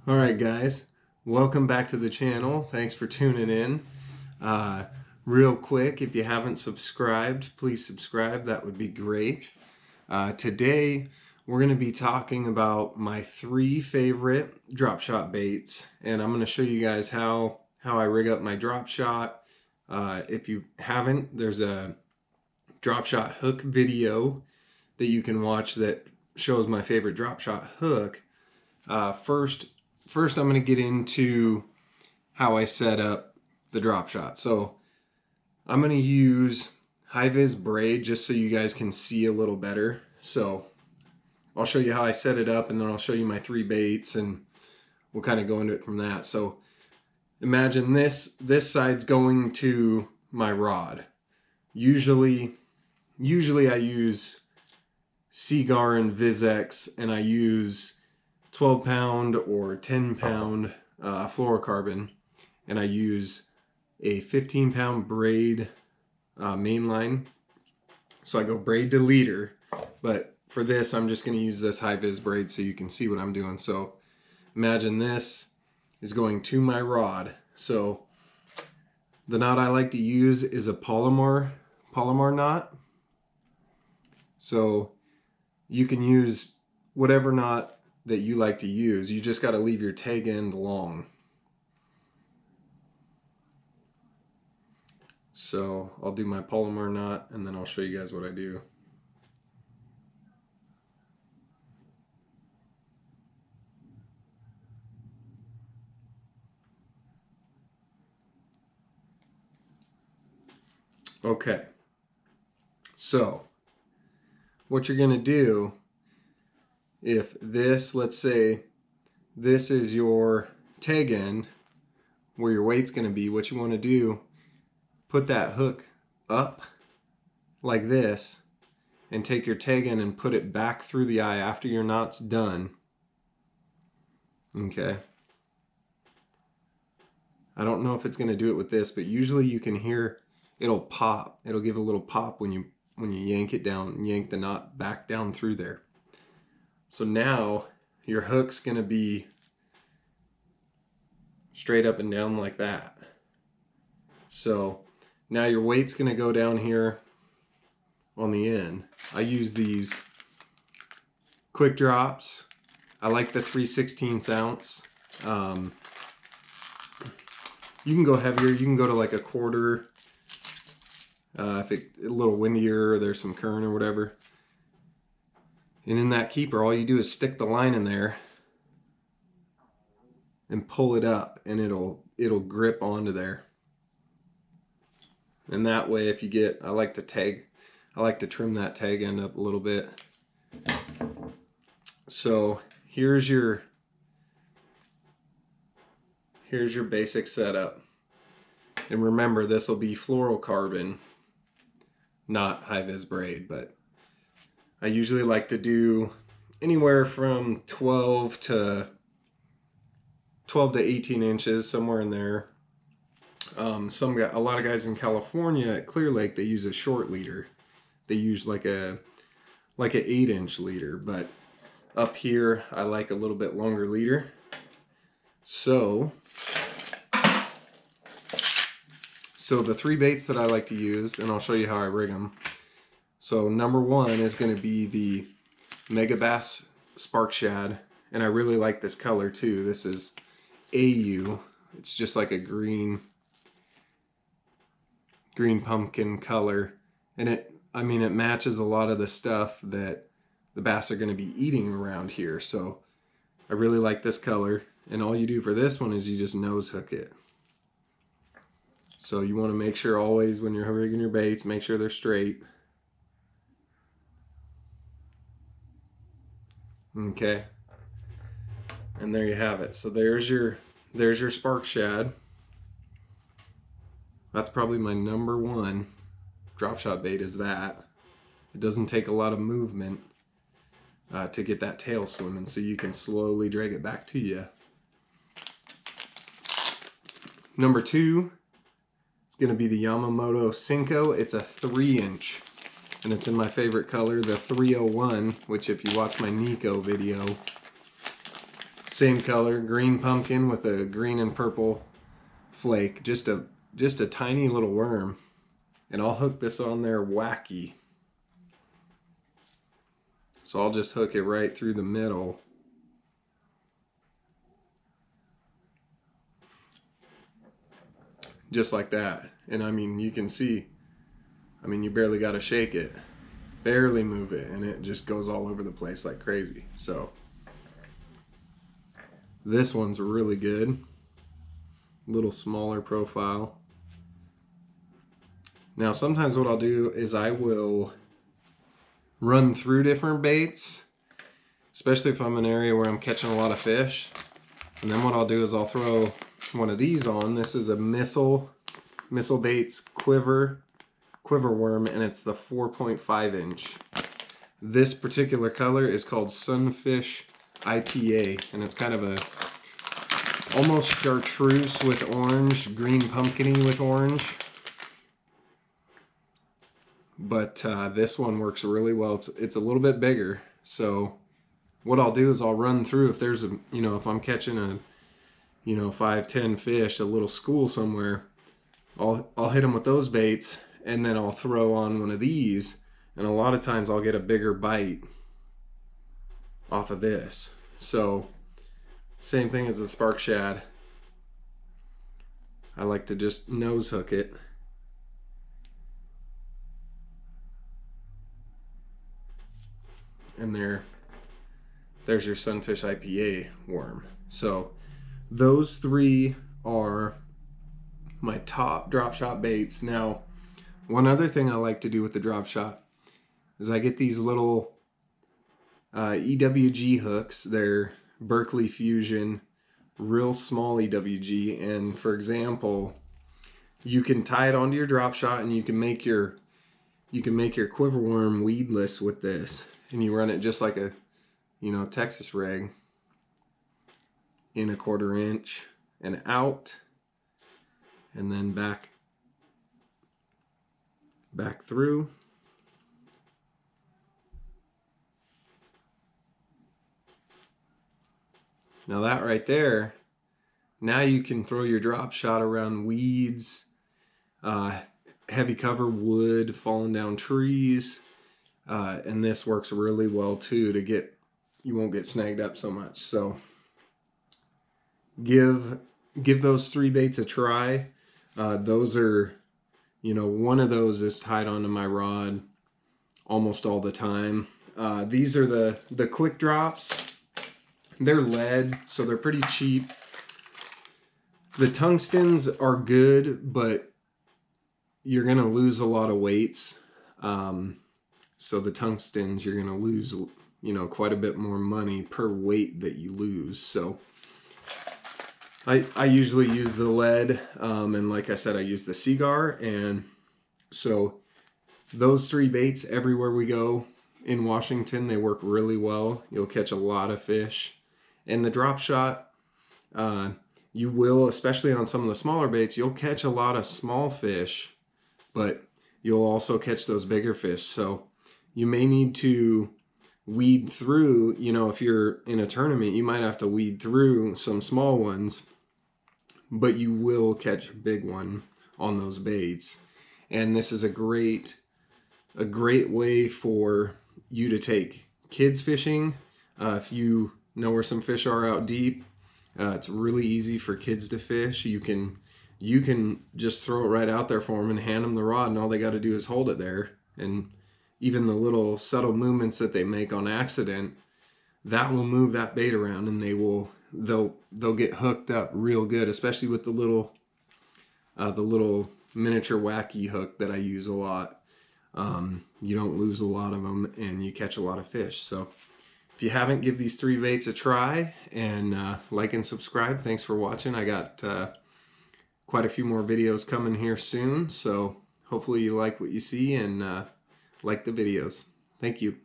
Alright guys, welcome back to the channel. Thanks for tuning in. Real quick, if you haven't subscribed, please subscribe. That would be great. Today we're going to be talking about my 3 favorite drop shot baits, and I'm going to show you guys how I rig up my drop shot. If you haven't, there's a drop shot hook video that you can watch that shows my favorite drop shot hook. First, I'm going to get into how I set up the drop shot. So I'm going to use high-vis braid just so you guys can see a little better. So I'll show you how I set it up, and then I'll show you my 3 baits, and we'll kind of go into it from that. So imagine this side's going to my rod. Usually I use Seagar and Vizex, and I use 12-pound or 10-pound fluorocarbon, and I use a 15-pound braid mainline. So I go braid to leader, but for this I'm just going to use this high-vis braid so you can see what I'm doing. So imagine this is going to my rod. So the knot I like to use is a polymer knot. So you can use whatever knot that you like to use. You just got to leave your tag end long. So I'll do my polymer knot, and then I'll show you guys what I do. Okay, so what you're gonna do, if this, let's say this is your tag end where your weight's going to be, what you want to do, put that hook up like this and take your tag end and put it back through the eye after your knot's done. Okay. I don't know if it's going to do it with this, but usually you can hear it'll pop. It'll give a little pop when you yank it down, yank the knot back down through there. So now your hook's going to be straight up and down like that. So now your weight's going to go down here on the end. I use these quick drops. I like the 3/16 ounce. You can go heavier. You can go to like a quarter. If it's a little windier or there's some current or whatever. And in that keeper, all you do is stick the line in there and pull it up, and it'll grip onto there. And that way, if you get, I like to trim that tag end up a little bit. So here's your basic setup. And remember, this will be fluorocarbon, not high-vis braid, but I usually like to do anywhere from 12 to 18 inches, somewhere in there. A lot of guys in California at Clear Lake, they use a short leader. They use like an 8-inch leader, but up here I like a little bit longer leader. So the 3 baits that I like to use, and I'll show you how I rig them. So number 1 is going to be the Megabass Spark Shad, and I really like this color too. This is AU. It's just like a green pumpkin color, and it matches a lot of the stuff that the bass are going to be eating around here. So I really like this color, and all you do for this one is you just nose hook it. So you want to make sure always when you're rigging your baits, make sure they're straight. Okay, and there you have it. So there's your Spark Shad. That's probably my number 1 drop shot bait, is that. It doesn't take a lot of movement to get that tail swimming, so you can slowly drag it back to you. Number 2 is going to be the Yamamoto Cinco. It's a 3-inch. And it's in my favorite color, the 301, which if you watch my Nico video, Same color, green pumpkin with a green and purple flake. Just a tiny little worm. And I'll hook this on there wacky. So I'll just hook it right through the middle. Just like that. And I mean, you can see, I mean, you barely got to shake it. Barely move it, and it just goes all over the place like crazy. So this one's really good. A little smaller profile. Now sometimes what I'll do is I will run through different baits, especially if I'm in an area where I'm catching a lot of fish. And then what I'll do is I'll throw one of these on. This is a Missile Baits quiver worm, and it's the 4.5 inch. This particular color is called Sunfish IPA, and it's kind of a almost chartreuse with orange, green pumpkiny with orange. But this one works really well. It's a little bit bigger, so what I'll do is I'll run through, if there's a, you know, if I'm catching a, you know, 5-10 fish, a little school somewhere, I'll hit them with those baits, and then I'll throw on one of these, and a lot of times I'll get a bigger bite off of this. So same thing as the spark shad. I like to just nose hook it. And there's your Sunfish IPA worm. So those three are my top drop shot baits. Now, one other thing I like to do with the drop shot is I get these little EWG hooks. They're Berkeley Fusion, real small EWG. And for example, you can tie it onto your drop shot, and you can make your quiver worm weedless with this. And you run it just like a, you know, Texas rig in a 1/4 inch and out, and then back through. Now that right there, now you can throw your drop shot around weeds, heavy cover wood, falling down trees, and this works really well too you won't get snagged up so much. So give those 3 baits a try. Those are, you know, one of those is tied onto my rod almost all the time. These are the quick drops. They're lead, so they're pretty cheap. The tungstens are good, but you're gonna lose a lot of weights. So the tungstens, you're gonna lose, you know, quite a bit more money per weight that you lose. So I usually use the lead, and like I said, I use the Cigar. And so those 3 baits, everywhere we go in Washington, they work really well. You'll catch a lot of fish. And the drop shot, you will, especially on some of the smaller baits, you'll catch a lot of small fish, but you'll also catch those bigger fish. So you may need to weed through, you know, if you're in a tournament, you might have to weed through some small ones, but you will catch a big one on those baits. And this is a great way for you to take kids fishing. If you know where some fish are out deep, it's really easy for kids to fish. You can just throw it right out there for them and hand them the rod, and all they got to do is hold it there. And even the little subtle movements that they make on accident, that will move that bait around, and they'll get hooked up real good, especially with the little miniature wacky hook that I use a lot. You don't lose a lot of them, and you catch a lot of fish. So if you haven't, give these 3 baits a try, and like and subscribe. Thanks for watching. I got quite a few more videos coming here soon, so hopefully you like what you see and like the videos. Thank you.